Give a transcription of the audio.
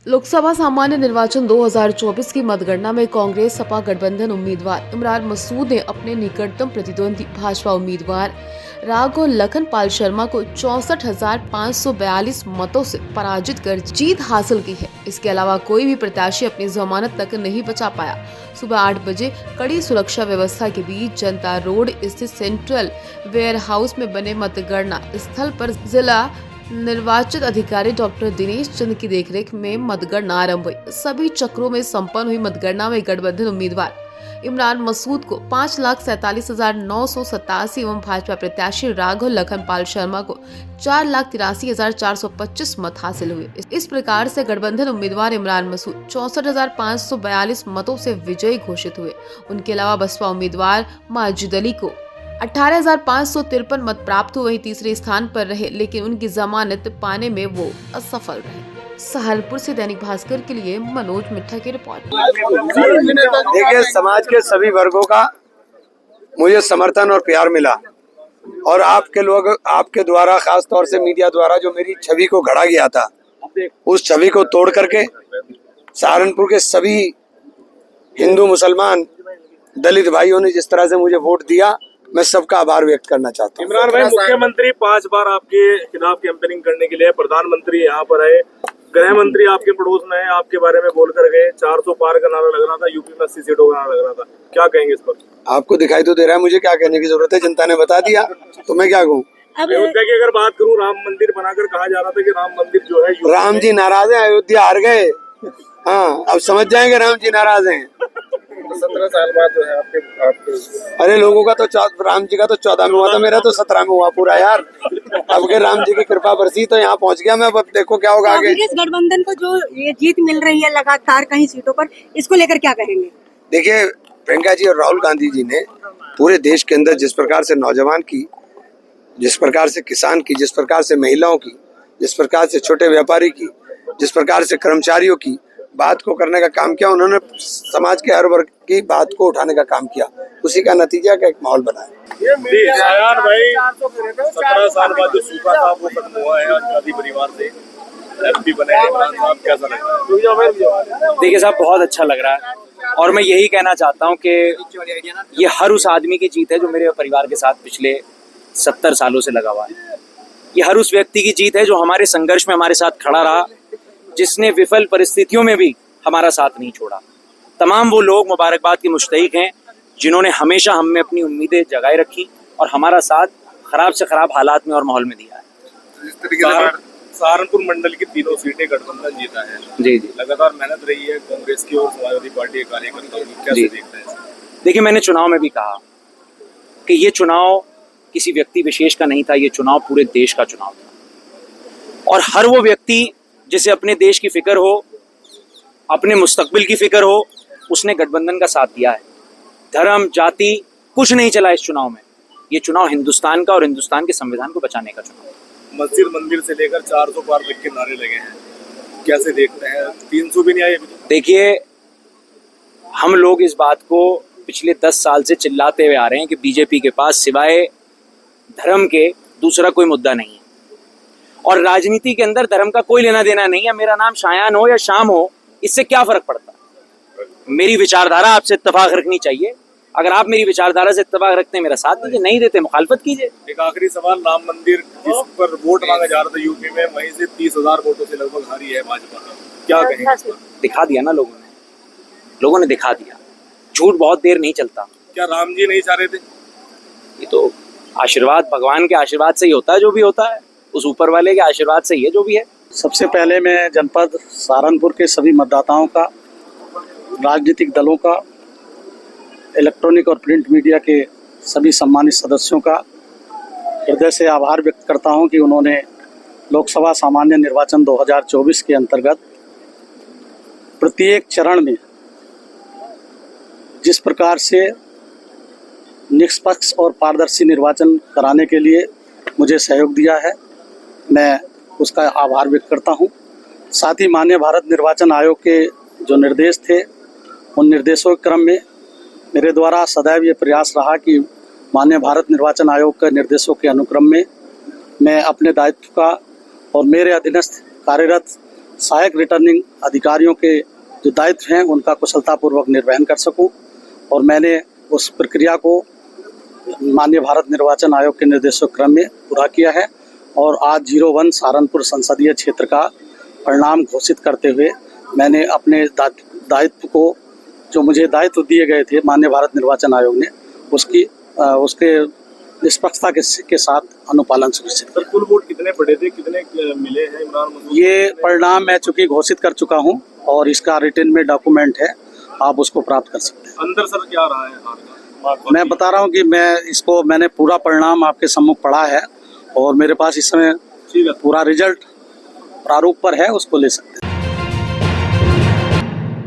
लोकसभा सामान्य निर्वाचन 2024 की मतगणना में कांग्रेस सपा गठबंधन उम्मीदवार इमरान मसूद ने अपने निकटतम प्रतिद्वंदी भाजपा उम्मीदवार राघव लखनपाल शर्मा को 64,542 मतों से पराजित कर जीत हासिल की है। इसके अलावा कोई भी प्रत्याशी अपनी जमानत तक नहीं बचा पाया। सुबह 8 बजे कड़ी सुरक्षा व्यवस्था के बीच जनता रोड स्थित सेंट्रल वेयर हाउस में बने मतगणना स्थल पर जिला निर्वाचित अधिकारी डॉक्टर दिनेश चंद की देखरेख में मतगणना आरंभ हुई। सभी चक्रों में संपन्न हुई मतगणना में गठबंधन उम्मीदवार इमरान मसूद को 5,47,987 एवं भाजपा प्रत्याशी राघव लखनपाल शर्मा को 4,83,425 मत हासिल हुए। इस प्रकार से गठबंधन उम्मीदवार इमरान मसूद 64,542 मतों से विजयी घोषित हुए। उनके अलावा बसपा उम्मीदवार माजिद अली को 18,553 मत प्राप्त हुए। वहीं तीसरे स्थान पर रहे, लेकिन उनकी जमानत पाने में वो असफल रहे। सहारनपुर से दैनिक भास्कर के लिए मनोज मिठा की रिपोर्ट। देखिए, समाज के सभी वर्गों का मुझे समर्थन और प्यार मिला और आपके लोग, आपके द्वारा, खास तौर से मीडिया द्वारा जो मेरी छवि को गढ़ा गया था, उस छवि को तोड़ करके सहारनपुर के सभी हिंदू, मुसलमान, दलित भाइयों ने जिस तरह से मुझे वोट दिया, मैं सबका आभार व्यक्त करना चाहता हूँ। इमरान भाई, मुख्यमंत्री 5 बार आपके खिलाफ कैंपेनिंग करने के लिए, प्रधानमंत्री यहाँ पर आए, गृह मंत्री आपके पड़ोस में है, आपके बारे में बोल कर गए, 400 पार का नारा लग रहा था, यूपी में 80 सीटों का नारा लग रहा था, क्या कहेंगे इस पर? आपको दिखाई तो दे रहा है, मुझे क्या कहने की जरूरत है, जनता ने बता दिया तो मैं क्या कहूँ। अयोध्या की अगर बात करूँ, राम मंदिर बनाकर कहा जा रहा था कि राम मंदिर जो है, राम जी नाराज हैं, अयोध्या हार गए। हाँ, अब समझ जाएंगे राम जी नाराज हैं। 17 साल बाद जो है आपके अरे लोगों का तो राम जी का तो 14 में हुआ था, मेरा तो 17 में हुआ पूरा यार। अब के राम जी की कृपा बरसी तो यहाँ पहुँच गया मैं। अब देखो क्या होगा आगे। कांग्रेस गठबंधन को जो ये जीत मिल रही है लगातार कई सीटों पर, इसको लेकर क्या कहेंगे? देखिए, प्रियंका जी और राहुल गांधी जी ने पूरे देश के अंदर जिस प्रकार से नौजवान की, जिस प्रकार से किसान की, जिस प्रकार से महिलाओं की, जिस प्रकार से छोटे व्यापारी की, जिस प्रकार से कर्मचारियों की बात को करने का काम किया, उन्होंने समाज के हर वर्ग की बात को उठाने का काम किया, उसी का नतीजा का एक माहौल बना है। भाई, 17 साल बाद जो सूखा था वो खत्म हुआ है, आज गांधी परिवार से एमपी बने हैं इमरान साहब, कैसा लग रहा है? देखिए साहब, बहुत अच्छा लग रहा है और मैं यही कहना चाहता हूँ कि ये हर उस आदमी की जीत है जो मेरे परिवार के साथ पिछले 70 सालों से लगा हुआ है। ये हर उस व्यक्ति की जीत है जो हमारे संघर्ष में हमारे साथ खड़ा रहा, जिसने विफल परिस्थितियों में भी हमारा साथ नहीं छोड़ा। तमाम वो लोग मुबारकबाद के मुस्तहिक हैं जिन्होंने हमेशा हम में अपनी उम्मीदें जगाए रखी और हमारा साथ खराब से खराब हालात में और माहौल में दिया है। सहारनपुर मंडल की तीनों सीटें गठबंधन जीता है। जी जी, लगातार मेहनत रही है कांग्रेस की और समाजवादी पार्टी के कार्यकर्ताओं की, कैसे देखते हैं? देखिए, मैंने चुनाव में भी कहा कि ये चुनाव किसी व्यक्ति विशेष का नहीं था, ये चुनाव पूरे देश का चुनाव था और हर वो व्यक्ति जिसे अपने देश की फिक्र हो, अपने मुस्तकबिल की फिक्र हो, उसने गठबंधन का साथ दिया है। धर्म, जाति कुछ नहीं चला इस चुनाव में। ये चुनाव हिंदुस्तान का और हिंदुस्तान के संविधान को बचाने का चुनाव है। मस्जिद मंदिर से लेकर 400 पार तक के नारे लगे हैं, कैसे देखते हैं? 300 भी नहीं आए अभी तक। देखिए, हम लोग इस बात को पिछले 10 साल से चिल्लाते हुए आ रहे हैं कि बीजेपी के पास सिवाय धर्म के दूसरा कोई मुद्दा नहीं है और राजनीति के अंदर धर्म का कोई लेना देना नहीं है। मेरा नाम शायान हो या शाम हो, इससे क्या फर्क पड़ता है? मेरी विचारधारा आपसे इत्तेफाक रखनी चाहिए। अगर आप मेरी विचारधारा से इत्तेफाक रखते हैं, मेरा साथ दीजिए, नहीं देते मुखालफत कीजिए। एक आखिरी सवाल, राम मंदिर जिस पर वोट मांगा जा रहा था यूपी में, वहीं से 30,000 वोटों से लगभग हारी है भाजपा, क्या कहेंगे? दिखा दिया ना लोगों ने दिखा दिया। झूठ बहुत देर नहीं चलता। क्या राम जी नहीं चाह रहे थे? ये तो आशीर्वाद, भगवान के आशीर्वाद से ही होता है जो भी होता है, उस ऊपर वाले के आशीर्वाद से ही है जो भी है। सबसे पहले मैं जनपद सहारनपुर के सभी मतदाताओं का, राजनीतिक दलों का, इलेक्ट्रॉनिक और प्रिंट मीडिया के सभी सम्मानित सदस्यों का हृदय से आभार व्यक्त करता हूं कि उन्होंने लोकसभा सामान्य निर्वाचन 2024 के अंतर्गत प्रत्येक चरण में जिस प्रकार से निष्पक्ष और पारदर्शी निर्वाचन कराने के लिए मुझे सहयोग दिया है, मैं उसका आभार व्यक्त करता हूं। साथ ही माननीय भारत निर्वाचन आयोग के जो निर्देश थे, उन निर्देशों के क्रम में मेरे द्वारा सदैव ये प्रयास रहा कि माननीय भारत निर्वाचन आयोग के निर्देशों के अनुक्रम में मैं अपने दायित्व का और मेरे अधीनस्थ कार्यरत सहायक रिटर्निंग अधिकारियों के जो दायित्व हैं उनका कुशलतापूर्वक निर्वहन कर सकूं, और मैंने उस प्रक्रिया को माननीय भारत निर्वाचन आयोग के निर्देशों क्रम में पूरा किया है। और आज 01 सहारनपुर संसदीय क्षेत्र का परिणाम घोषित करते हुए मैंने अपने दायित्व को, जो मुझे दायित्व दिए गए थे माननीय भारत निर्वाचन आयोग ने, उसके निष्पक्षता के साथ अनुपालन सुनिश्चित किया। सर कुल वोट कितने पड़े थे, कितने मिले हैं इमरान मसूद? ये परिणाम मैं चूंकि घोषित कर चुका हूं और इसका रिटर्न में डॉक्यूमेंट है, आप उसको प्राप्त कर सकते हैं। अंदर सर क्या रहा है हार का? मैं बता रहा हूं कि मैंने पूरा परिणाम आपके सम्मुख पढ़ा है और मेरे पास इस समय ठीक है। पूरा रिजल्ट प्रारूप पर है, उसको ले सकते हैं।